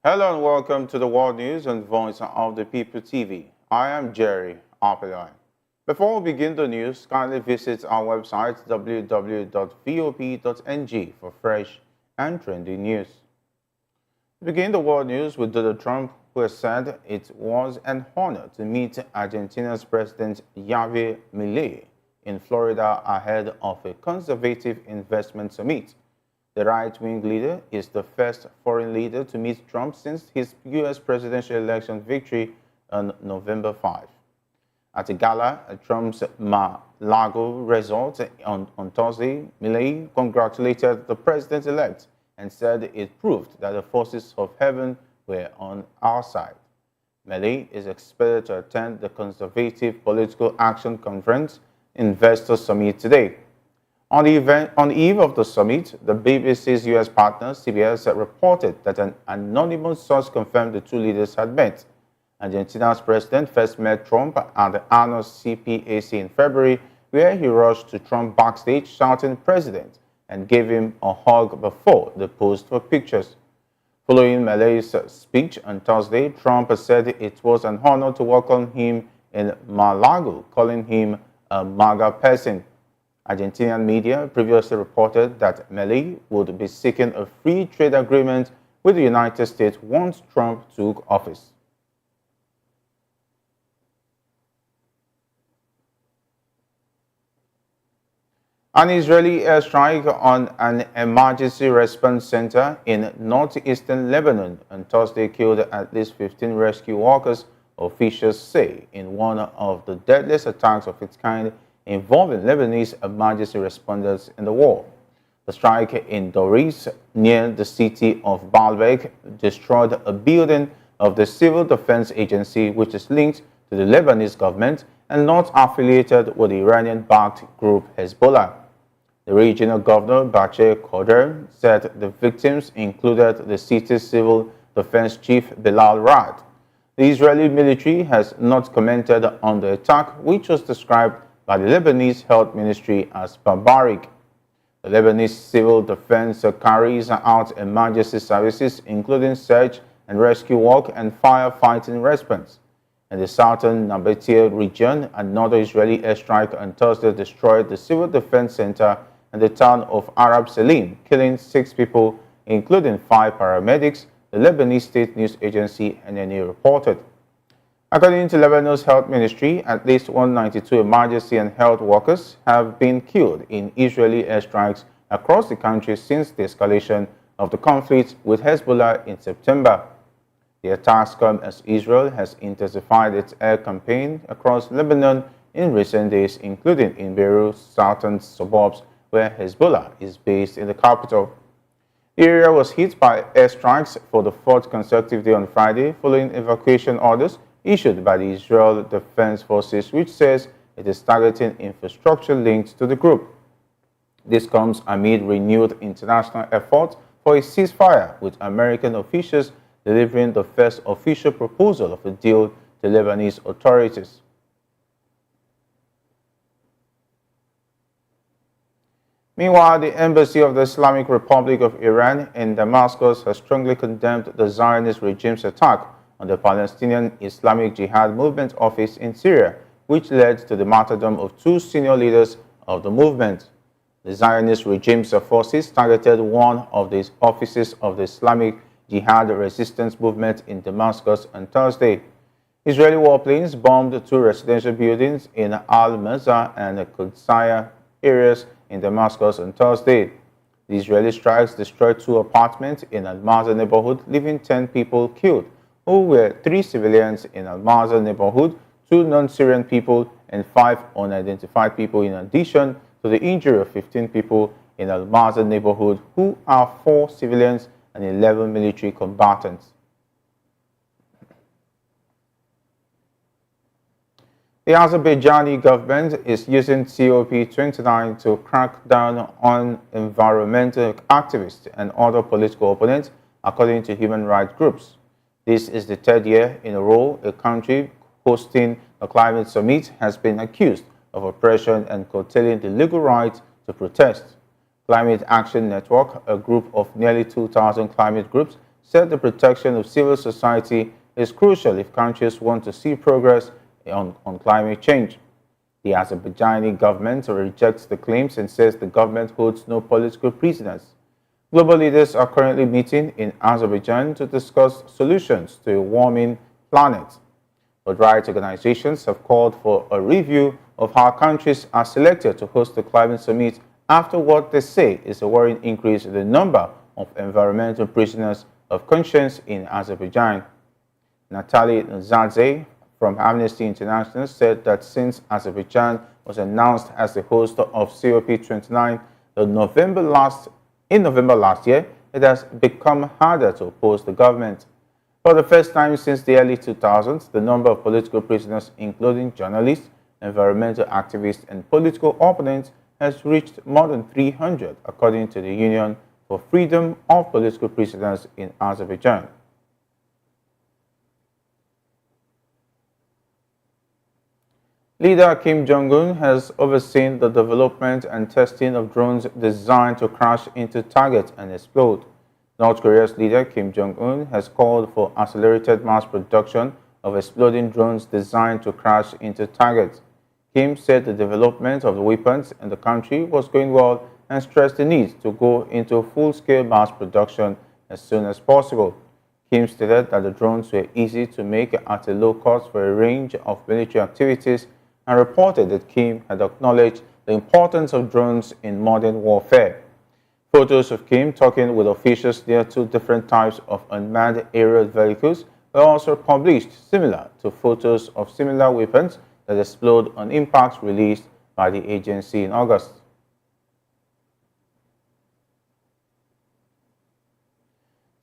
Hello and welcome to the World News and Voice of the People TV. I am Jerry Opelai. Before we begin the news, kindly visit our website www.vop.ng for fresh and trending news. We begin the World News with Donald Trump, who has said it was an honor to meet Argentina's President Javier Milei in Florida ahead of a conservative investment summit. The right-wing leader is the first foreign leader to meet Trump since his U.S. presidential election victory on November 5. At a gala at Trump's Mar-a-Lago resort on Thursday, Milei congratulated the president-elect and said it proved that the forces of heaven were on our side. Milei is expected to attend the Conservative Political Action Conference Investor Summit today. On the eve of the summit, the BBC's U.S. partner, CBS, reported that an anonymous source confirmed the two leaders had met. Argentina's president first met Trump at the annual CPAC in February, where he rushed to Trump backstage shouting "President" and gave him a hug before they posed for pictures. Following Milei's speech on Thursday, Trump said it was an honor to welcome him in Mar-a-Lago, calling him a MAGA person. Argentinian media previously reported that Milei would be seeking a free trade agreement with the United States once Trump took office. An Israeli airstrike on an emergency response center in northeastern Lebanon on Thursday killed at least 15 rescue workers, officials say, in one of the deadliest attacks of its kind involving Lebanese emergency responders in the war. The strike in Doris, near the city of Baalbek, destroyed a building of the Civil Defense Agency, which is linked to the Lebanese government and not affiliated with the Iranian-backed group Hezbollah. The regional governor, Bache Koder, said the victims included the city's civil defense chief, Bilal Rad. The Israeli military has not commented on the attack, which was described by the Lebanese Health Ministry as barbaric. The Lebanese Civil Defense carries out emergency services, including search and rescue work and firefighting response. In the southern Nabatea region, another Israeli airstrike on Thursday destroyed the Civil Defense Center in the town of Arab Salim, killing 6 people, including 5 paramedics, the Lebanese State News Agency NNA reported. According to Lebanon's health ministry, at least 192 emergency and health workers have been killed in Israeli airstrikes across the country since the escalation of the conflict with Hezbollah in September. The attacks come as Israel has intensified its air campaign across Lebanon in recent days, including in Beirut's southern suburbs, where Hezbollah is based in the capital. The area was hit by airstrikes for the 4th consecutive day on Friday, following evacuation orders issued by the Israel Defense Forces, which says it is targeting infrastructure linked to the group. This comes amid renewed international efforts for a ceasefire, with American officials delivering the first official proposal of a deal to Lebanese authorities. Meanwhile, the embassy of the Islamic Republic of Iran in Damascus has strongly condemned the Zionist regime's attack on the Palestinian Islamic Jihad movement office in Syria, which led to the martyrdom of 2 senior leaders of the movement. The Zionist regime's forces targeted one of the offices of the Islamic Jihad resistance movement in Damascus on Thursday. Israeli warplanes bombed 2 residential buildings in Al-Mazar and Qudsiyah areas in Damascus on Thursday. The Israeli strikes destroyed 2 apartments in Al-Mazar neighborhood, leaving 10 people killed, who were 3 civilians in Al-Mazar neighborhood, 2 non-Syrian people, and 5 unidentified people, in addition to the injury of 15 people in Al-Mazar neighborhood, who are 4 civilians and 11 military combatants. The Azerbaijani government is using COP29 to crack down on environmental activists and other political opponents, according to human rights groups. This is the 3rd year in a row a country hosting a climate summit has been accused of oppression and curtailing the legal right to protest. Climate Action Network, a group of nearly 2,000 climate groups, said the protection of civil society is crucial if countries want to see progress on climate change. The Azerbaijani government rejects the claims and says the government holds no political prisoners. Global leaders are currently meeting in Azerbaijan to discuss solutions to a warming planet. But rights organizations have called for a review of how countries are selected to host the climate summit after what they say is a worrying increase in the number of environmental prisoners of conscience in Azerbaijan. Natalie Zadze from Amnesty International said that since Azerbaijan was announced as the host of COP29 in November last year, it has become harder to oppose the government. For the first time since the early 2000s, the number of political prisoners, including journalists, environmental activists, and political opponents, has reached more than 300, according to the Union for Freedom of Political Prisoners in Azerbaijan. Leader Kim Jong-un has overseen the development and testing of drones designed to crash into targets and explode. North Korea's leader Kim Jong-un has called for accelerated mass production of exploding drones designed to crash into targets. Kim said the development of the weapons in the country was going well and stressed the need to go into full-scale mass production as soon as possible. Kim stated that the drones were easy to make at a low cost for a range of military activities and reported that Kim had acknowledged the importance of drones in modern warfare. Photos of Kim talking with officials near two different types of unmanned aerial vehicles were also published, similar to photos of similar weapons that explode on impacts released by the agency in August.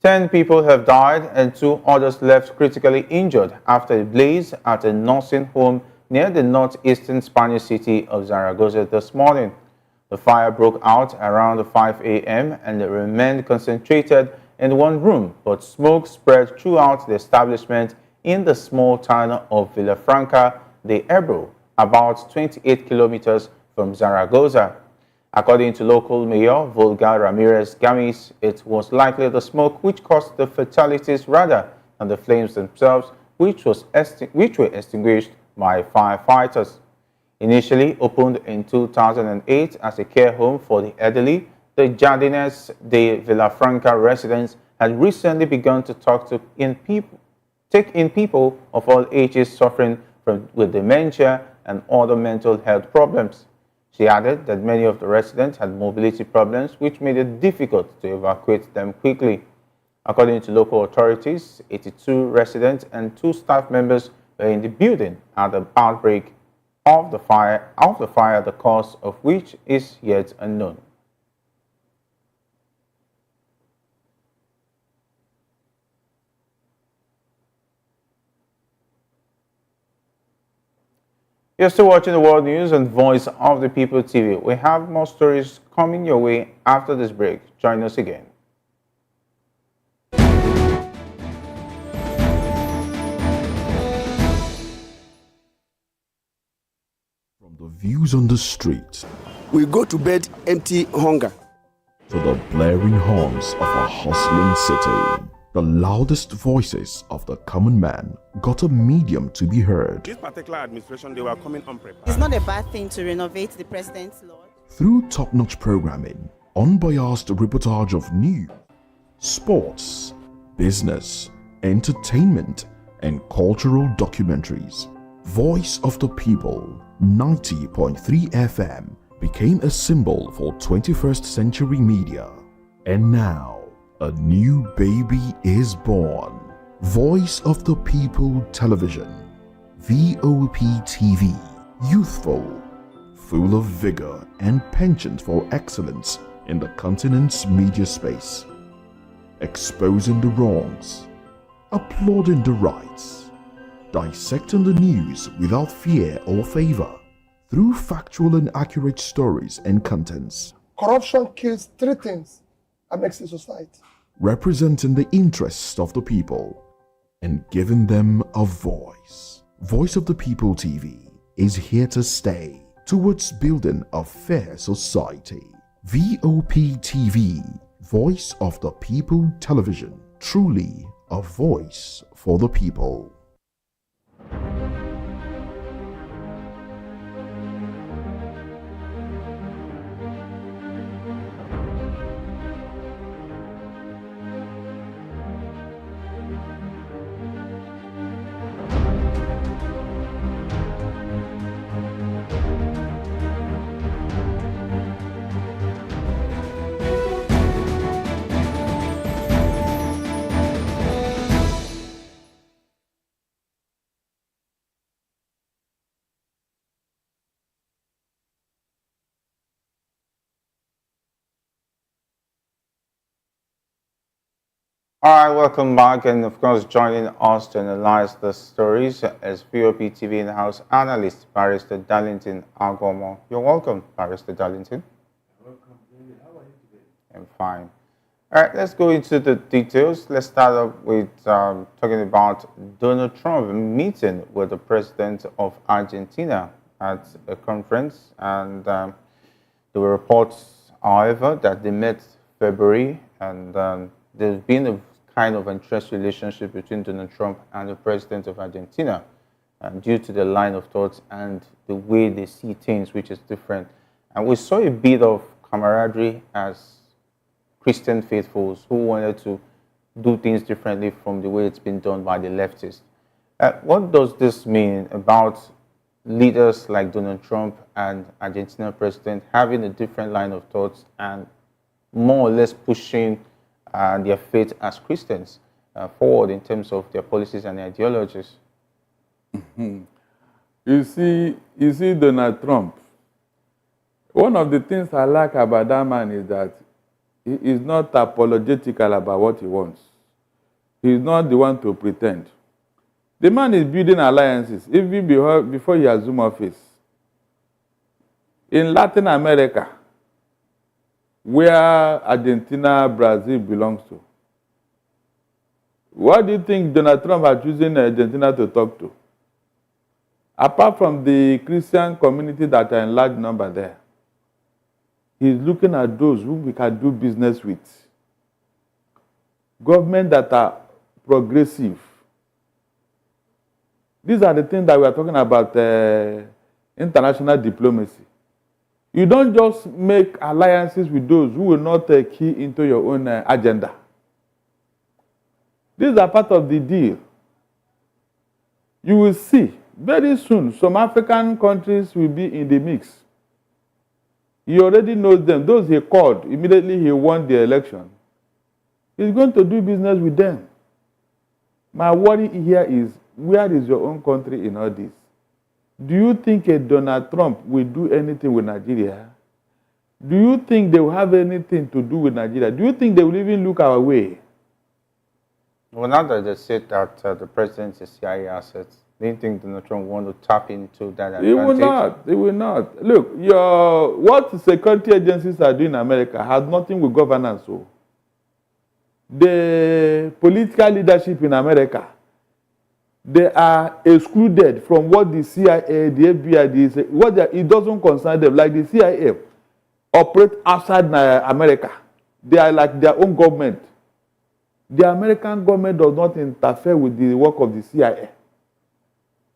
Ten people have died and two others left critically injured after a blaze at a nursing home near the northeastern Spanish city of Zaragoza this morning. The fire broke out around 5 a.m. and remained concentrated in one room, but smoke spread throughout the establishment in the small town of Villafranca de Ebro, about 28 kilometers from Zaragoza. According to local mayor Volga Ramirez Gamis, it was likely the smoke which caused the fatalities rather than the flames themselves, which were extinguished by firefighters. Initially opened in 2008 as a care home for the elderly, the Argentina'S de Villafranca residents had recently begun to take in people of all ages suffering with dementia and other mental health problems. She added that many of the residents had mobility problems, which made it difficult to evacuate them quickly. According to local authorities, 82 residents and 2 staff members were in the building at the outbreak of the fire, the cause of which is yet unknown. You're still watching the World News on Voice of the People TV. We have more stories coming your way after this break. Join us again. From the views on the street, we go to bed empty hunger, to the blaring horns of a hustling city. The loudest voices of the common man got a medium to be heard. This particular administration, they were coming unprepared. It's not a bad thing to renovate the president's law. Through top-notch programming, unbiased reportage of news, sports, business, entertainment, and cultural documentaries, Voice of the People 90.3 FM became a symbol for 21st century media. And now, a new baby is born. Voice of the People Television, VOP TV, youthful, full of vigor and penchant for excellence in the continent's media space, exposing the wrongs, applauding the rights, dissecting the news without fear or favor, through factual and accurate stories and contents. Corruption kills 3 things and makes a society. Representing the interests of the people and giving them a voice. Voice of the People TV is here to stay towards building a fair society. VOP TV, Voice of the People Television, truly a voice for the people. All right, welcome back, and of course, joining us to analyze the stories is VOP TV in-house analyst, Barrister Darlington Agomo. You're welcome, Barrister Darlington. You're welcome, David. How are you today? I'm fine. All right, let's go into the details. Let's start off with talking about Donald Trump meeting with the president of Argentina at a conference, and there were reports, however, that they met February, and there's been a kind of interest relationship between Donald Trump and the president of Argentina, due to the line of thoughts and the way they see things, which is different. And we saw a bit of camaraderie as Christian faithfuls who wanted to do things differently from the way it's been done by the leftists. What does this mean about leaders like Donald Trump and Argentina president having a different line of thoughts and more or less pushing their faith as Christians forward in terms of their policies and ideologies? You see, Donald Trump. One of the things I like about that man is that he is not apologetical about what he wants. He is not the one to pretend. The man is building alliances even before he assumes office. In Latin America, where Argentina, Brazil belongs to, what do you think Donald Trump has chosen Argentina to talk to? Apart from the Christian community that are in large number there, he's looking at those who we can do business with. Government that are progressive. These are the things that we are talking about, international diplomacy. You don't just make alliances with those who will not key into your own agenda. These are part of the deal. You will see very soon some African countries will be in the mix. He already knows them. Those he called, immediately he won the election. He's going to do business with them. My worry here is, where is your own country in all this? Do you think a Donald Trump will do anything with Nigeria? Do you think they will have anything to do with Nigeria? Do you think they will even look our way? Well, now that they said that the president is CIA assets, do you think Donald Trump want to tap into that advantage? He will not. He will not. Look, what security agencies are doing in America has nothing with governance. So. The political leadership in America, they are excluded from what the CIA, the FBI, it doesn't concern them. Like the CIA operate outside America. They are like their own government. The American government does not interfere with the work of the CIA,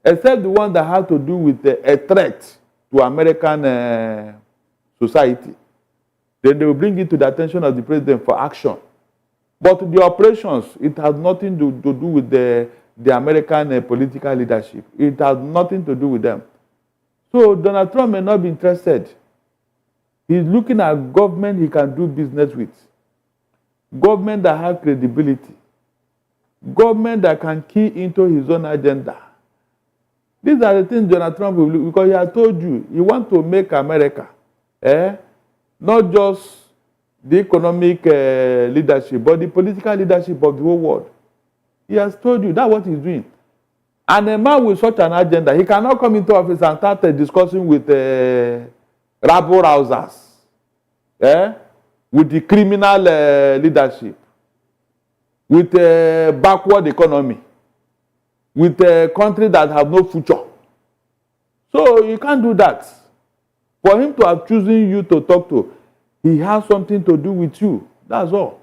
except the one that has to do with a threat to American society. Then they will bring it to the attention of the president for action. But the operations, it has nothing to do with the American political leadership. It has nothing to do with them. So Donald Trump may not be interested. He's looking at government he can do business with. Government that has credibility. Government that can key into his own agenda. These are the things Donald Trump will look, because he has told you, he wants to make America, not just the economic leadership, but the political leadership of the whole world. He has told you that's what he's doing. And a man with such an agenda, he cannot come into office and start discussing with rabble-rousers, with the criminal leadership, with backward economy, with a country that have no future. So you can't do that. For him to have chosen you to talk to, he has something to do with you. That's all.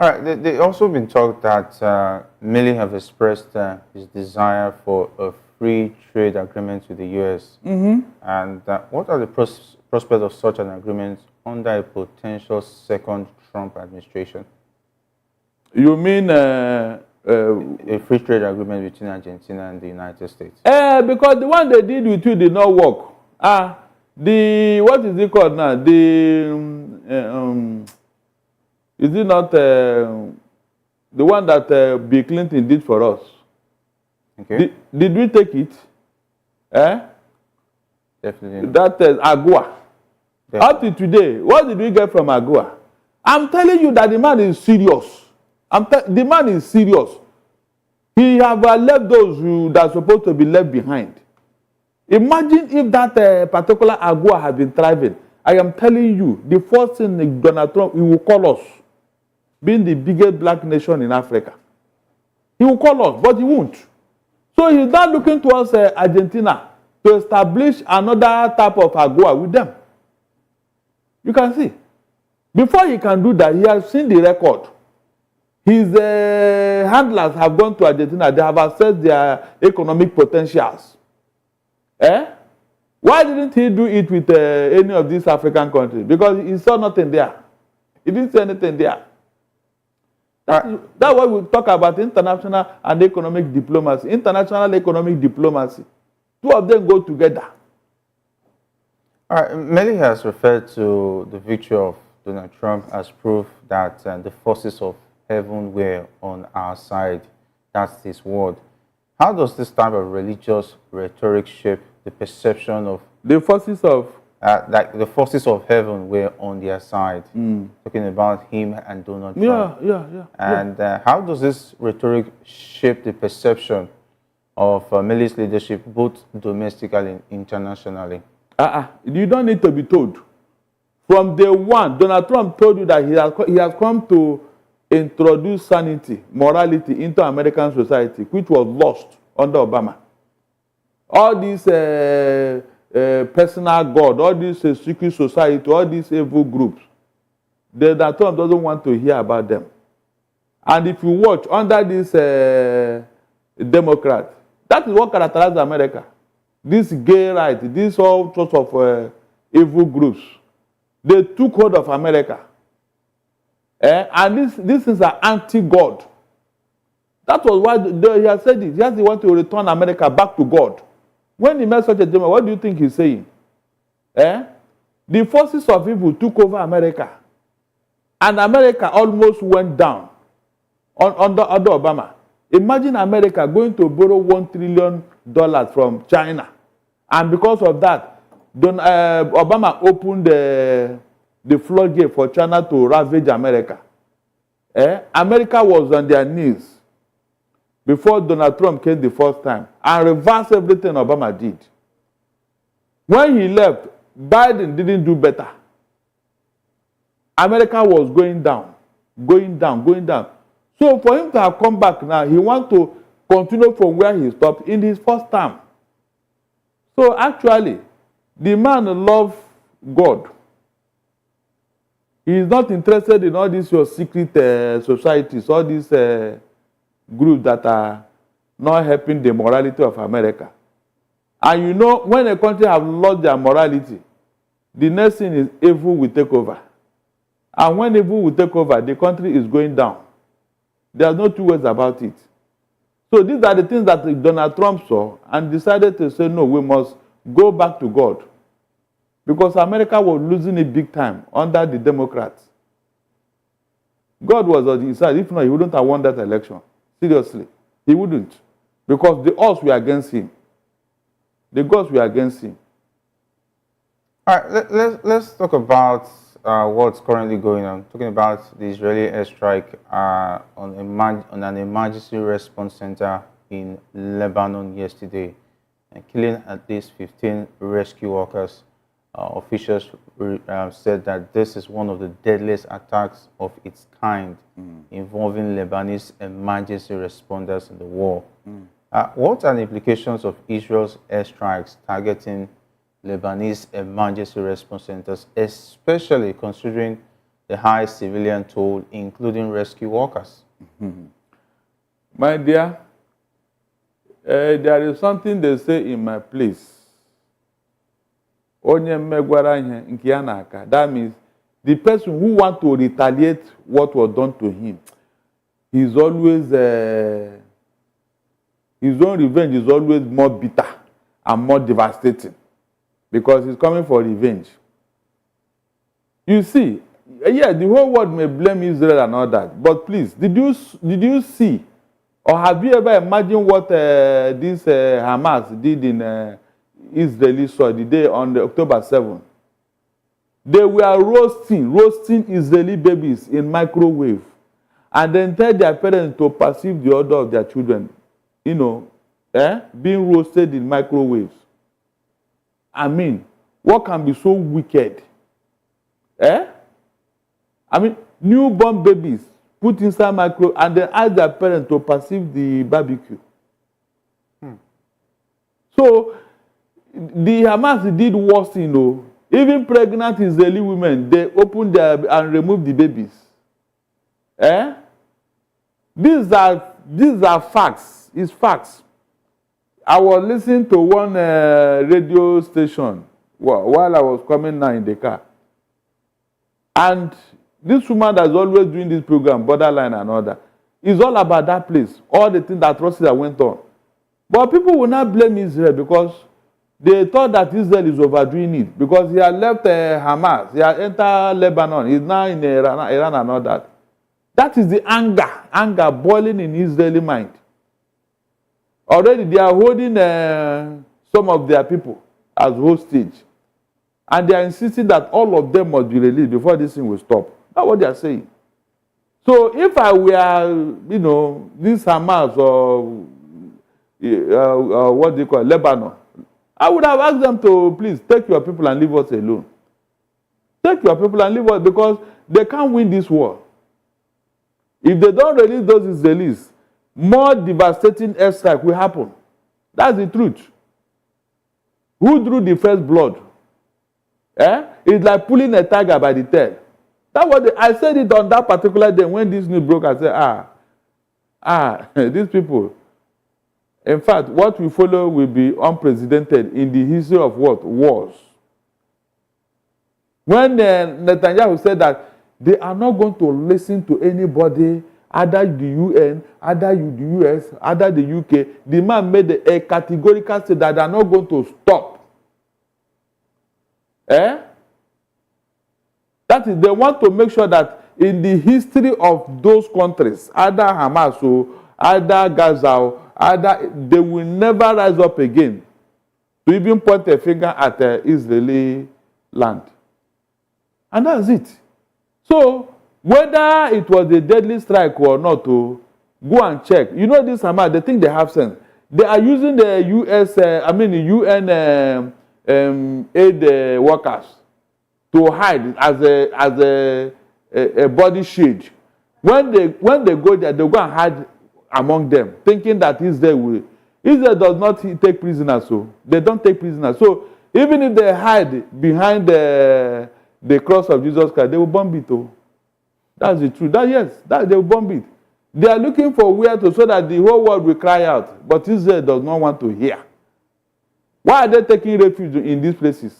All right. They also been talked that Milei have expressed his desire for a free trade agreement with the U.S. And what are the prospects of such an agreement under a potential second Trump administration? You mean A free trade agreement between Argentina and the United States? because the one they did with you did not work. The what is it called now? Is it not the one that Bill Clinton did for us? Okay. Did we take it? Definitely. That AGUA. Up to today, what did we get from AGUA? I'm telling you that the man is serious. The man is serious. He have left those that are supposed to be left behind. Imagine if that particular AGUA had been thriving. I am telling you, the first thing Donald Trump, he will call us, being the biggest black nation in Africa. He will call us, but he won't. So he's not looking towards Argentina to establish another type of AGUA with them. You can see. Before he can do that, he has seen the record. His handlers have gone to Argentina. They have assessed their economic potentials. Why didn't he do it with any of these African countries? Because he saw nothing there. He didn't see anything there. That's why we talk about international and economic diplomacy. International economic diplomacy. Two of them go together. All right. Milei has referred to the victory of Donald Trump as proof that the forces of heaven were on our side. That's his word. How does this type of religious rhetoric shape the perception of the forces of like the forces of heaven were on their side? Talking about him and Donald Trump. Yeah. And how does this rhetoric shape the perception of Milei's leadership, both domestically and internationally? You don't need to be told. From day one, Donald Trump told you that he has come to introduce sanity, morality into American society, which was lost under Obama. All these personal God, all these secret society, all these evil groups, Donald Trump doesn't want to hear about them. And if you watch under this Democrat, that is what characterizes America. This gay right, these all sorts of evil groups, they took hold of America. And these things are anti-God. That was why he has said it. He has want to return America back to God. When he made such a statement, what do you think he's saying? The forces of evil took over America. And America almost went down under Obama. Imagine America going to borrow $1 trillion from China. And because of that, Obama opened the floodgate for China to ravage America. America was on their knees before Donald Trump came the first time and reversed everything Obama did. When he left, Biden didn't do better. America was going down. So for him to have come back now, he wants to continue from where he stopped in his first term. So actually, the man loves God. He is not interested in all these your secret societies, all these groups that are not helping the morality of America. And you know, when a country has lost their morality, the next thing is evil will take over. And when evil will take over, the country is going down. There's no two ways about it. So these are the things that Donald Trump saw and decided to say, no, we must go back to God. Because America was losing it big time under the Democrats. God was on his side. If not, he wouldn't have won that election. Seriously. He wouldn't. Because the odds were against him. The gods were against him. All right, let's talk about what's currently going on. Talking about the Israeli airstrike on an emergency response center in Lebanon yesterday, killing at least 15 rescue workers. Officials said that this is one of the deadliest attacks of its kind involving Lebanese emergency responders in the war. What are the implications of Israel's airstrikes targeting Lebanese emergency response centers, especially considering the high civilian toll, including rescue workers. My dear, there is something they say in my place. Onye megwara ihe nke ya n'aka. That means the person who wants to retaliate what was done to him, he's always his own revenge is always more bitter and more devastating because he's coming for revenge. You see, yeah, the whole world may blame Israel and all that, but please, did you see or have you ever imagined what this Hamas did in Israeli soil the day on the October 7th? They were roasting Israeli babies in microwave and then tell their parents to perceive the order of their children, being roasted in microwaves. I mean, what can be so wicked? I mean, newborn babies put inside microwave and then ask their parents to perceive the barbecue. So, the Hamas did worse, Even pregnant Israeli women, they opened and removed the babies. These are facts. It's facts. I was listening to one radio station while I was coming now in the car. And this woman that's always doing this program, Borderline and all that, is all about that place, all the things that atrocities that went on. But people will not blame Israel because they thought that Israel is overdoing it because he had left Hamas, he had entered Lebanon, he's now in Iran and all that. That is the anger boiling in Israeli mind. Already they are holding some of their people as hostage. And they are insisting that all of them must be released before this thing will stop. That's what they are saying. So if I were, this Hamas or what do you call it, Lebanon, I would have asked them to please take your people and leave us alone. Take your people and leave us because they can't win this war. If they don't release those Israelis, more devastating airstrike will happen. That's the truth. Who drew the first blood? It's like pulling a tiger by the tail. That's what I said it on that particular day when this news broke. I said, these people. In fact, what we follow will be unprecedented in the history of what? Wars. When Netanyahu said that they are not going to listen to anybody, either the UN, either the US, either the UK, the man made a categorical statement that they are not going to stop. That is, they want to make sure that in the history of those countries, either Hamas or either Gaza or they will never rise up again to even point a finger at the Israeli land. And that's it. So, whether it was a deadly strike or not, go and check. You know this Hamas, they think they have sense. They are using the UN aid workers to hide as a body shield. When they go there, they go and hide among them, thinking that Israel does not take prisoners, so they don't take prisoners. So even if they hide behind the cross of Jesus Christ, they will bomb it. That's the truth. They will bomb it. They are looking for where to so that the whole world will cry out, but Israel does not want to hear. Why are they taking refuge in these places?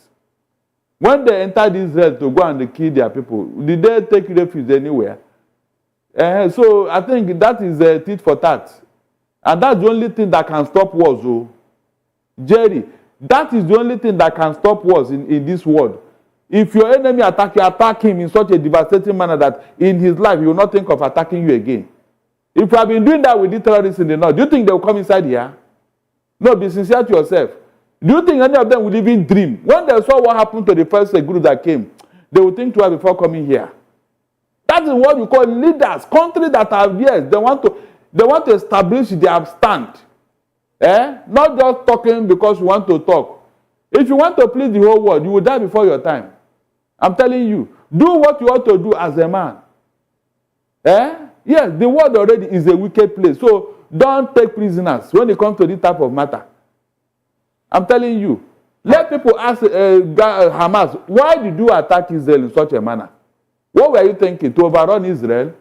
When they entered Israel to go and kill their people, did they take refuge anywhere? So I think that is a tit for tat. And that's the only thing that can stop wars. Jerry, that is the only thing that can stop wars in this world. If your enemy attack him in such a devastating manner that in his life he will not think of attacking you again. If you have been doing that with the terrorists in the north, do you think they will come inside here? No, be sincere to yourself. Do you think any of them would even dream? When they saw what happened to the first group that came, they would think twice before coming here. That is what we call leaders. Countries that have years, they want to establish their stand. Not just talking because you want to talk. If you want to please the whole world, you will die before your time. I'm telling you. Do what you ought to do as a man. Yes, the world already is a wicked place. So don't take prisoners when it comes to this type of matter. I'm telling you. Let people ask Hamas, why did you attack Israel in such a manner? What were you thinking? To overrun Israel?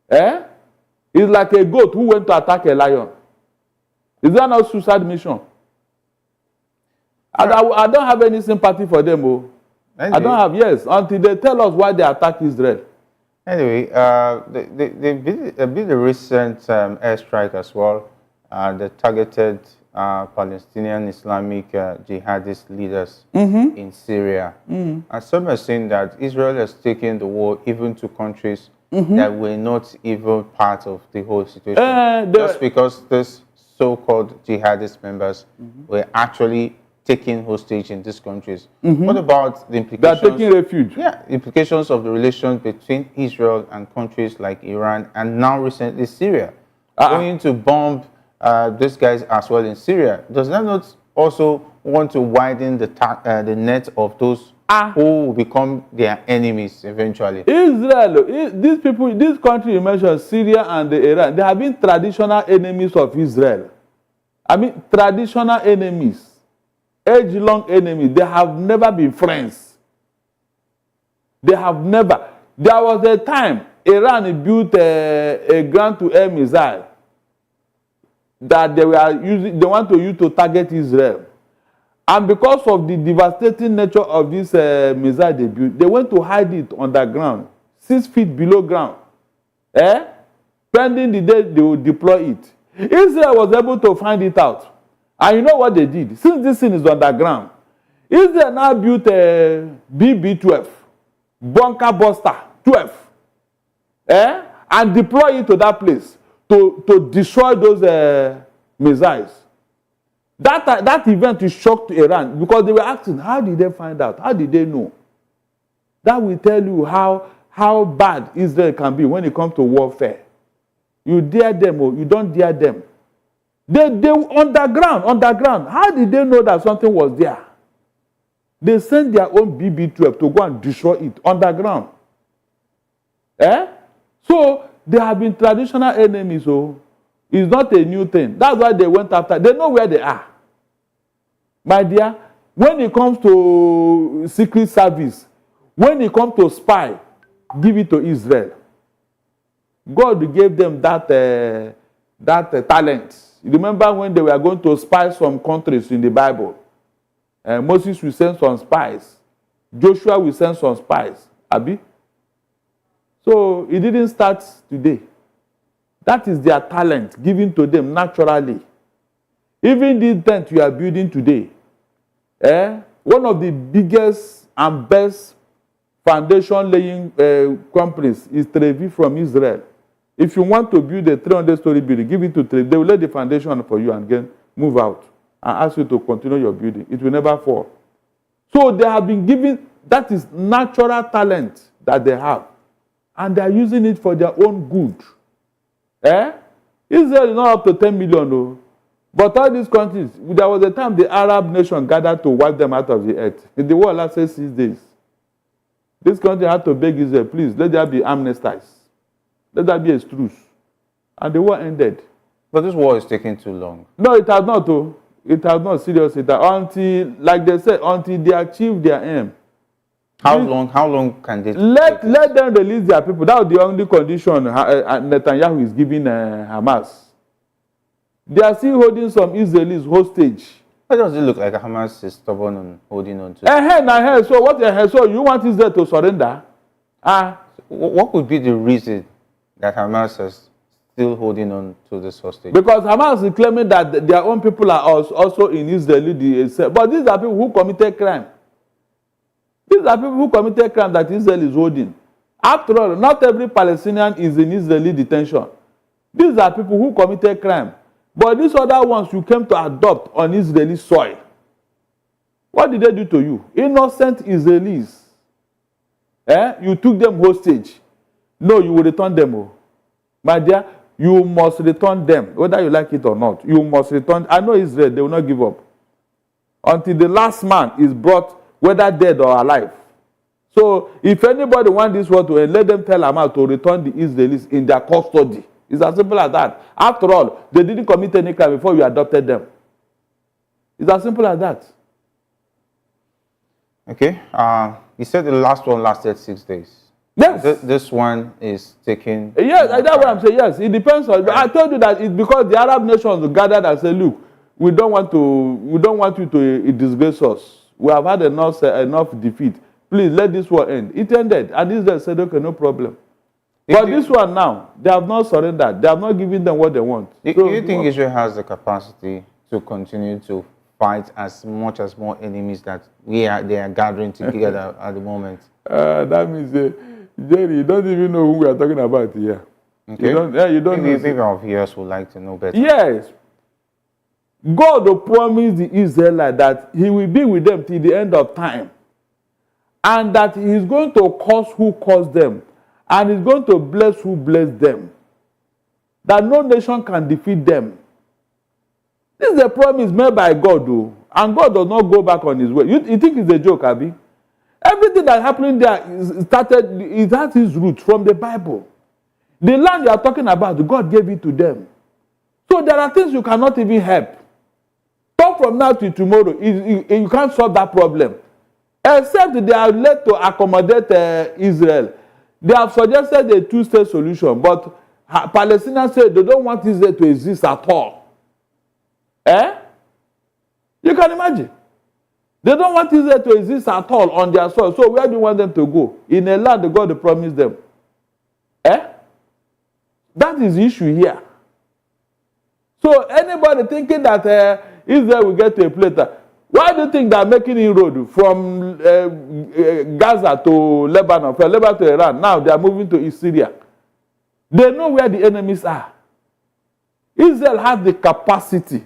Eh? It's like a goat who went to attack a lion. Is that not suicide mission? I don't have any sympathy for them. Oh. I don't have, yes, until they tell us why they attack Israel. Anyway, they did a recent airstrike as well. They targeted Palestinian Islamic jihadist leaders in Syria. And some are saying that Israel has taken the war even to countries that were not even part of the whole situation. Just because these so-called jihadist members were actually taken hostage in these countries. What about the implications? They are taking refuge. Yeah, implications of the relations between Israel and countries like Iran and now recently Syria. Going to bomb these guys as well in Syria. Does that not also want to widen the net of those who will become their enemies eventually? Israel, these people, this country you mentioned, Syria and Iran, they have been traditional enemies of Israel. I mean, traditional enemies. Age-long enemies. They have never been friends. They have never. There was a time Iran built a ground-to-air missile that they were using. They want to use to target Israel, and because of the devastating nature of this missile they built, they went to hide it underground, 6 feet below ground. Pending the day they will deploy it. Israel was able to find it out. And you know what they did? Since this thing is underground, Israel now built a BB-12, bunker buster 12, and deploy it to that place to destroy those missiles. That event shocked Iran because they were asking, how did they find out? How did they know? That will tell you how bad Israel can be when it comes to warfare. You dare them or you don't dare them. They underground. How did they know that something was there? They sent their own BB-12 to go and destroy it underground. So they have been traditional enemies. So it's not a new thing. That's why they went after. They know where they are. My dear, when it comes to secret service, when it comes to spy, give it to Israel. God gave them that talent. Remember when they were going to spy some countries in the Bible? Moses will send some spies. Joshua will send some spies. Abi? So it didn't start today. That is their talent given to them naturally. Even this tent you are building today, one of the biggest and best foundation laying companies is Trevi from Israel. If you want to build a 300-story building, give it to Trevi. They will lay the foundation for you and then move out and ask you to continue your building. It will never fall. So they have been given, that is natural talent that they have. And they are using it for their own good. Israel is not up to 10 million, no. But all these countries, there was a time the Arab nation gathered to wipe them out of the earth. In the war lasted 6 days. This country had to beg Israel, please, let there be amnesties. Let that be a truce. And the war ended. But this war is taking too long. No, it has not. Oh. It has not seriously. Until, like they said, until they achieve their aim. How long can they let them release their people? That was the only condition Netanyahu is giving Hamas. They are still holding some Israelis hostage. Why does it look like Hamas is stubborn on holding on to? So what? So you want Israel to surrender? What could be the reason that Hamas is still holding on to this hostage? Because Hamas is claiming that their own people are also in Israel. But these are people who committed crime. These are people who committed crime that Israel is holding. After all, not every Palestinian is in Israeli detention. These are people who committed crime. But these other ones you came to adopt on Israeli soil. What did they do to you? Innocent Israelis. You took them hostage. No, you will return them. Oh. My dear, you must return them, whether you like it or not. You must return. I know Israel, they will not give up. Until the last man is brought, whether dead or alive. So, if anybody wants this world to end, let them tell Hamas to return the Israelis in their custody. It's as simple as that. After all, they didn't commit any crime before you adopted them. It's as simple as that. Okay. You said the last one lasted 6 days. Yes. This one is taking. Yes, that's what I'm saying. Yes, it depends on. I told you that it's because the Arab nations gathered and said, "Look, we don't want you to disgrace us. We have had enough defeat. Please let this war end." It ended, and Israel said, "Okay, no problem." But this one now, they have not surrendered. They have not given them what they want. Do you think Israel has the capacity to continue to fight as much as more enemies that they are gathering together at the moment? That means, Jerry, you don't even know who we are talking about here. Okay. You don't Maybe know. people of yours would like to know better. Yes. God will promise the Israelites that he will be with them till the end of time. And that he is going to curse who cursed them. And he's going to bless who blessed them. That no nation can defeat them. This is a promise made by God, though. And God does not go back on his way. You think it's a joke, Abi? Everything that's happening there it has its roots from the Bible. The land you are talking about, God gave it to them. So there are things you cannot even help. Talk from now to tomorrow, you can't solve that problem. Except they are led to accommodate Israel. They have suggested a two-state solution, but Palestinians say they don't want Israel to exist at all. You can imagine. They don't want Israel to exist at all on their soil. So where do you want them to go? In a land that God promised them. That is the issue here. So anybody thinking that Israel will get to a place that, why do you think they are making inroad from Gaza to Lebanon, from Lebanon to Iran? Now they are moving to East Syria. They know where the enemies are. Israel has the capacity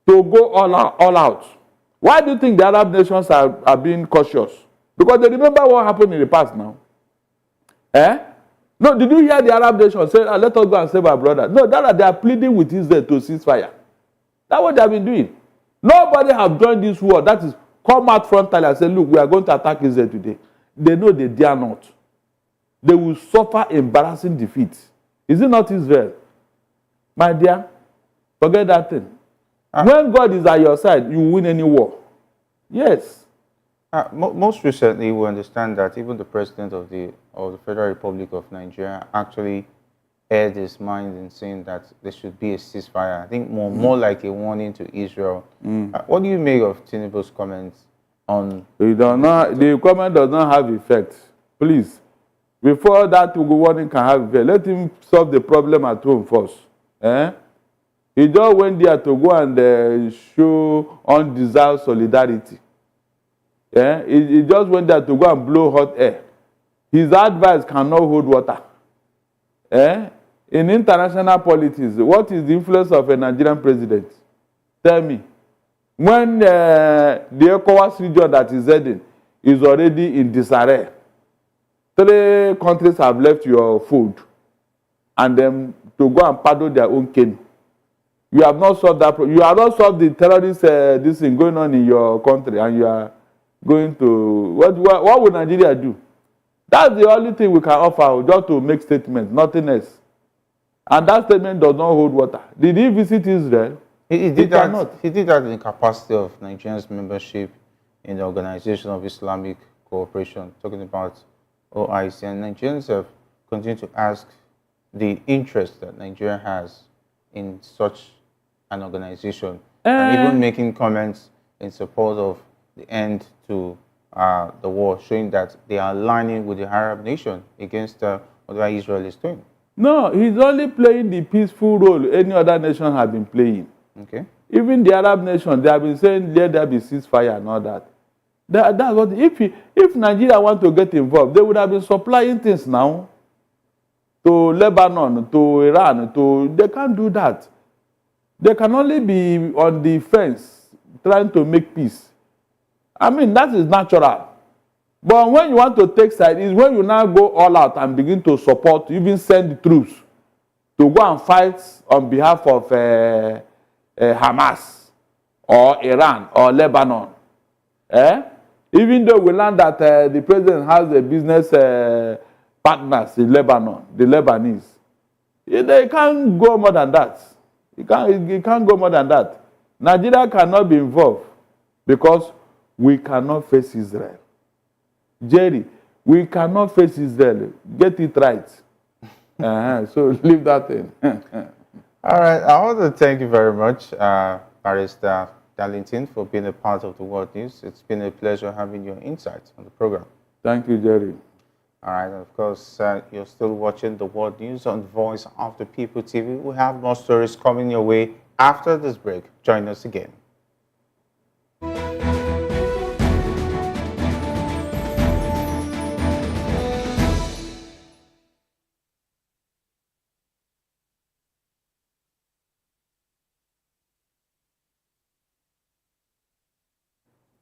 to go all out. Why do you think the Arab nations are being cautious? Because they remember what happened in the past now. No, did you hear the Arab nations say, let us go and save our brother? No, they are pleading with Israel to cease fire. That's what they have been doing. Nobody have joined this war. That is, come out frontally and say, look, we are going to attack Israel today. They know they dare not. They will suffer embarrassing defeat. Is it not Israel? My dear, forget that thing. When God is at your side, you win any war. Yes. Most recently, we understand that even the president of the Federal Republic of Nigeria actually aired his mind in saying that there should be a ceasefire. I think more like a warning to Israel. What do you make of Tinubu's comments on? The comment does not have effect. Please, before that warning can have effect, let him solve the problem at home first. He just went there to go and show undesired solidarity. He just went there to go and blow hot air. His advice cannot hold water. In international politics, what is the influence of a Nigerian president? Tell me. When the ECOWAS region that is heading is already in disarray, 3 countries have left your fold, and then to go and paddle their own canoe. You have not solved that problem. You have not solved the terrorist this thing going on in your country, and you are going to what would Nigeria do? That's the only thing we can offer, just to make statements, nothing else. And that statement does not hold water. Did he visit Israel? He did that. He did that in the capacity of Nigeria's membership in the Organization of Islamic Cooperation, talking about OIC. And Nigerians have continued to ask the interest that Nigeria has in such an organization, and even making comments in support of the end to the war, showing that they are aligning with the Arab nation against whatever Israel is doing. No, he's only playing the peaceful role any other nation has been playing. Okay. Even the Arab nation, they have been saying, let there be ceasefire and all that. That's what, if Nigeria want to get involved, they would have been supplying things now to Lebanon, to Iran. They can't do that. They can only be on the fence trying to make peace. I mean, that is natural. But when you want to take side, is when you now go all out and begin to support, even send the troops to go and fight on behalf of Hamas or Iran or Lebanon. Even though we learned that the president has a business partners in Lebanon, the Lebanese. They can't go more than that. It can't go more than that. Nigeria cannot be involved because we cannot face Israel. Jerry, We cannot face Israel. Get it right. So leave that in. All right. I want to thank you very much, Barrister Darlington, for being a part of the World News. It's been a pleasure having your insights on the program. Thank you, Jerry. All right. And of course, you're still watching the World News on Voice of the People TV. We have more stories coming your way after this break. Join us again.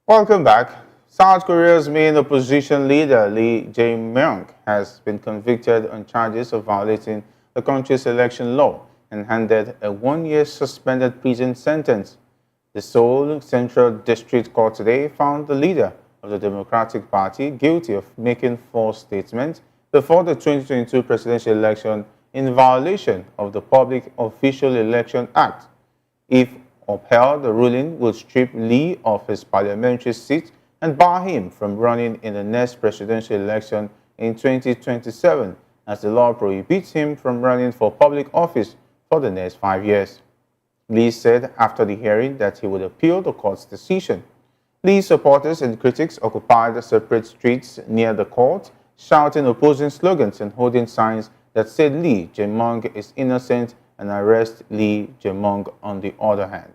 Welcome back. South Korea's main opposition leader, Lee Jae-myung, has been convicted on charges of violating the country's election law and handed a one-year suspended prison sentence. The Seoul Central District Court today found the leader of the Democratic Party guilty of making false statements before the 2022 presidential election in violation of the Public Official Election Act. If upheld, the ruling would strip Lee of his parliamentary seat and bar him from running in the next presidential election in 2027, as the law prohibits him from running for public office for the next 5 years. Lee said after the hearing that he would appeal the court's decision. Lee's supporters and critics occupied separate streets near the court, shouting opposing slogans and holding signs that said Lee Jae-myung is innocent and arrest Lee Jae-myung on the other hand.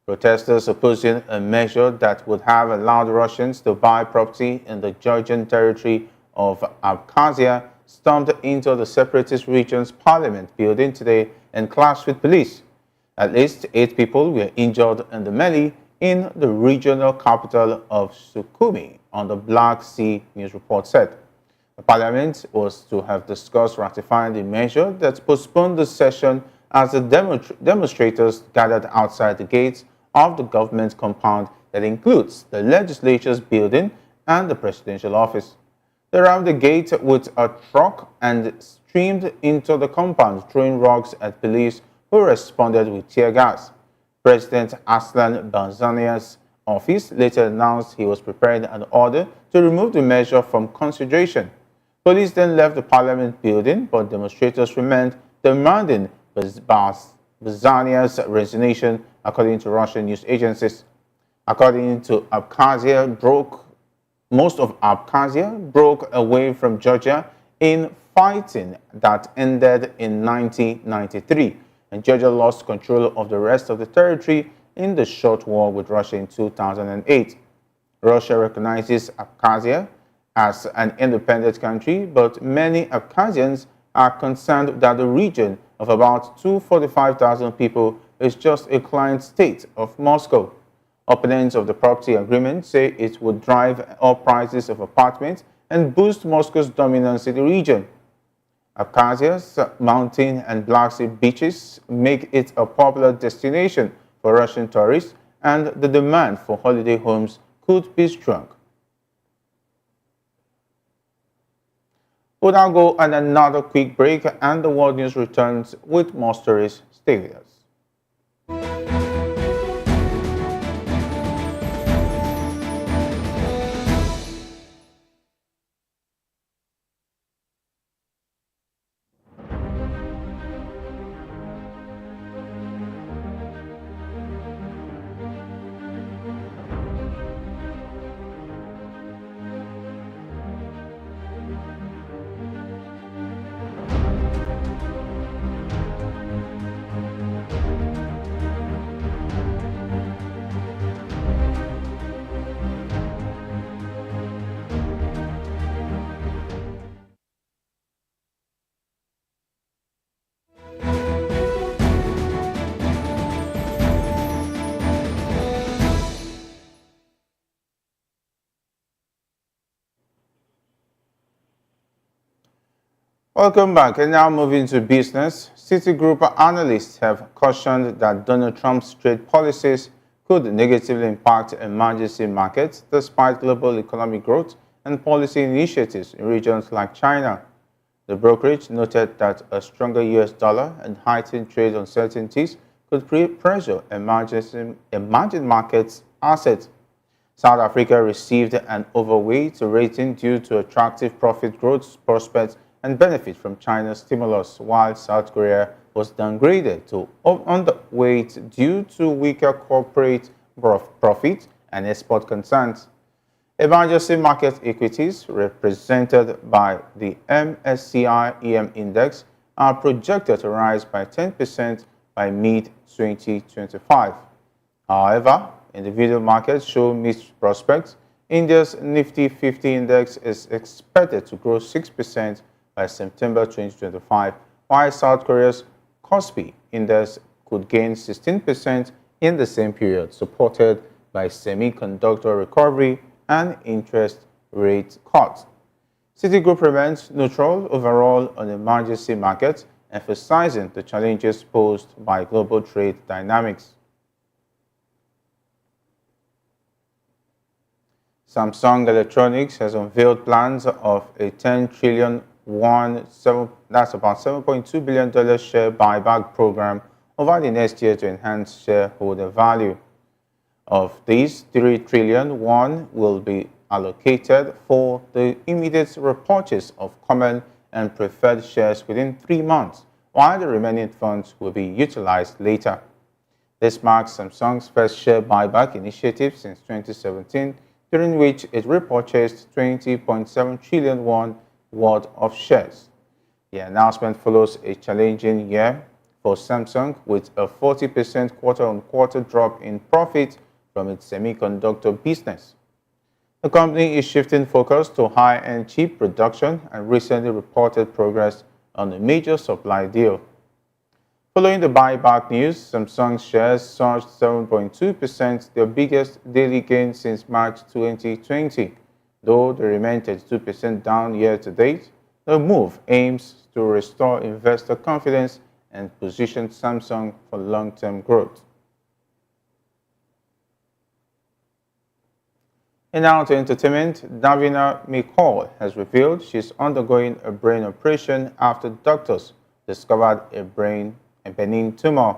Protesters opposing a measure that would have allowed Russians to buy property in the Georgian territory of Abkhazia stormed into the separatist region's parliament building today and clashed with police. At least 8 people were injured in the melee in the regional capital of Sukhumi on the Black Sea, news report said. The parliament was to have discussed ratifying the measure that postponed the session as the demonstrators gathered outside the gates of the government compound that includes the legislature's building and the presidential office. They rammed the gate with a truck and streamed into the compound, throwing rocks at police who responded with tear gas. President Aslan Barzani's office later announced he was preparing an order to remove the measure from consideration. Police then left the parliament building, but demonstrators remained demanding Barzani's resignation, according to Russian news agencies. According to most of Abkhazia broke away from Georgia in fighting that ended in 1993, and Georgia lost control of the rest of the territory in the short war with Russia in 2008. Russia recognizes Abkhazia as an independent country, but many Abkhazians are concerned that the region of about 245,000 people is just a client state of Moscow. Opponents of the property agreement say it would drive up prices of apartments and boost Moscow's dominance in the region. Abkhazia's mountain and Black Sea beaches make it a popular destination for Russian tourists, and the demand for holiday homes could be strong. We'll now go on another quick break, and the World News returns with more stories. Stay with us. Welcome back, and now moving to business. Citigroup analysts have cautioned that Donald Trump's trade policies could negatively impact emerging markets despite global economic growth and policy initiatives in regions like China. The brokerage noted that a stronger US dollar and heightened trade uncertainties could could pressure emerging markets assets. South Africa received an overweight rating due to attractive profit growth prospects and benefit from China's stimulus, while South Korea was downgraded to underweight due to weaker corporate profit and export concerns. Emerging market equities, represented by the MSCI EM index, are projected to rise by 10% by mid-2025. However, individual markets show mixed prospects. India's Nifty 50 index is expected to grow 6% by September 2025, while South Korea's Kospi index could gain 16% in the same period, supported by semiconductor recovery and interest rate cuts. Citigroup remains neutral overall on emerging markets, emphasizing the challenges posed by global trade dynamics. Samsung Electronics has unveiled plans of a 10 trillion won, that's about $7.2 billion share buyback program over the next year to enhance shareholder value. Of these, 3 trillion won will be allocated for the immediate repurchase of common and preferred shares within 3 months, while the remaining funds will be utilized later. This marks Samsung's first share buyback initiative since 2017, during which it repurchased 20.7 trillion won worth of shares. The announcement follows a challenging year for Samsung, with a 40% quarter-on-quarter drop in profit from its semiconductor business. The company is shifting focus to high-end chip production and recently reported progress on a major supply deal. Following the buyback news, Samsung shares surged 7.2%, their biggest daily gain since March 2020. Though they remain 32% down year-to-date, the move aims to restore investor confidence and position Samsung for long-term growth. And now to entertainment, Davina McCall has revealed she's undergoing a brain operation after doctors discovered a benign tumor.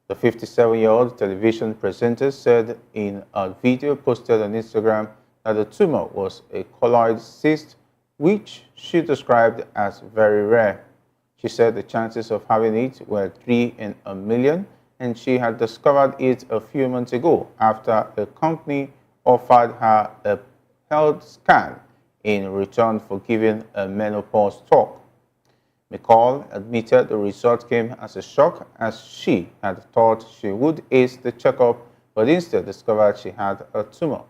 The 57-year-old television presenter said in a video posted on Instagram that the tumor was a colloid cyst, which she described as very rare. She said the chances of having it were 3 in a million, and she had discovered it a few months ago after a company offered her a health scan in return for giving a menopause talk. McCall admitted the result came as a shock, as she had thought she would ace the checkup, but instead discovered she had a tumor.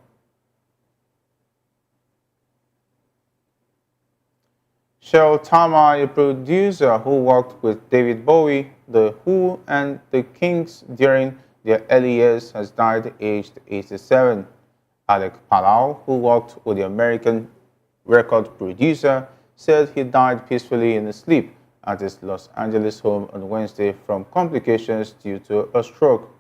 Shel Tama, a producer who worked with David Bowie, The Who, and The Kinks during their early years, has died aged 87. Alec Palau, who worked with the American record producer, said he died peacefully in his sleep at his Los Angeles home on Wednesday from complications due to a stroke.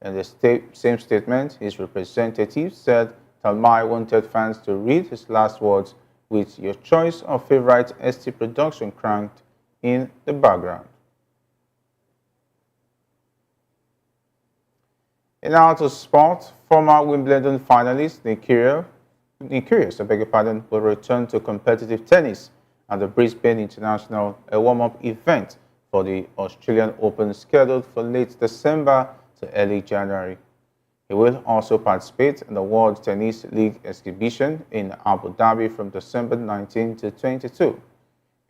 In the same statement, his representative said Talmai wanted fans to read his last words with your choice of favorite ST production cranked in the background. And now to sport, former Wimbledon finalist Nick Kyrgios, will return to competitive tennis at the Brisbane International, a warm-up event for the Australian Open scheduled for late December to early January. He will also participate in the World Tennis League exhibition in Abu Dhabi from December 19 to 22.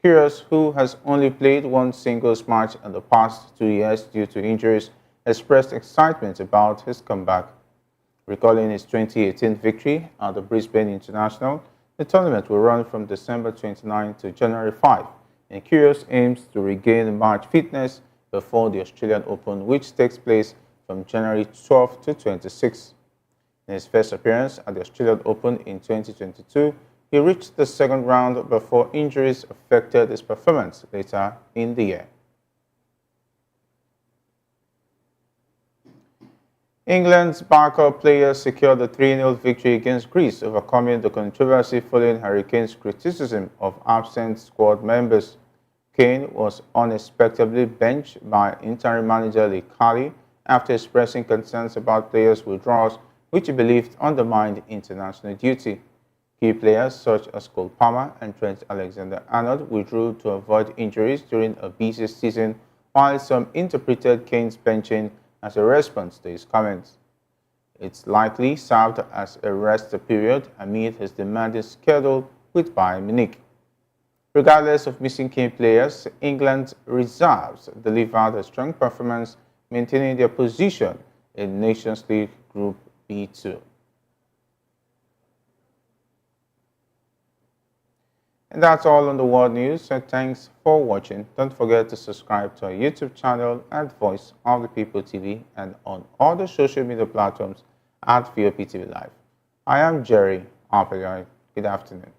Kyrgios, who has only played one singles match in the past 2 years due to injuries, expressed excitement about his comeback. Recalling his 2018 victory at the Brisbane International, the tournament will run from December 29 to January 5, and Kyrgios aims to regain match fitness before the Australian Open, which takes place from January 12 to 26. In his first appearance at the Australian Open in 2022, he reached the second round before injuries affected his performance later in the year. England's backup players secured a 3-0 victory against Greece, overcoming the controversy following Hurricanes' criticism of absent squad members. Kane was unexpectedly benched by interim manager Lee Kelly after expressing concerns about players' withdrawals, which he believed undermined international duty. Key players such as Cole Palmer and Trent Alexander-Arnold withdrew to avoid injuries during a busy season, while some interpreted Kane's benching as a response to his comments. It's likely served as a rest period amid his demanding schedule with Bayern Munich. Regardless of missing key players, England's reserves delivered a strong performance, maintaining their position in Nations League Group B2. And that's all on the world news, so thanks for watching. Don't forget to subscribe to our YouTube channel at Voice of the People TV and on all the social media platforms at VOP TV Live. I am Jerry Arpagai. Good afternoon.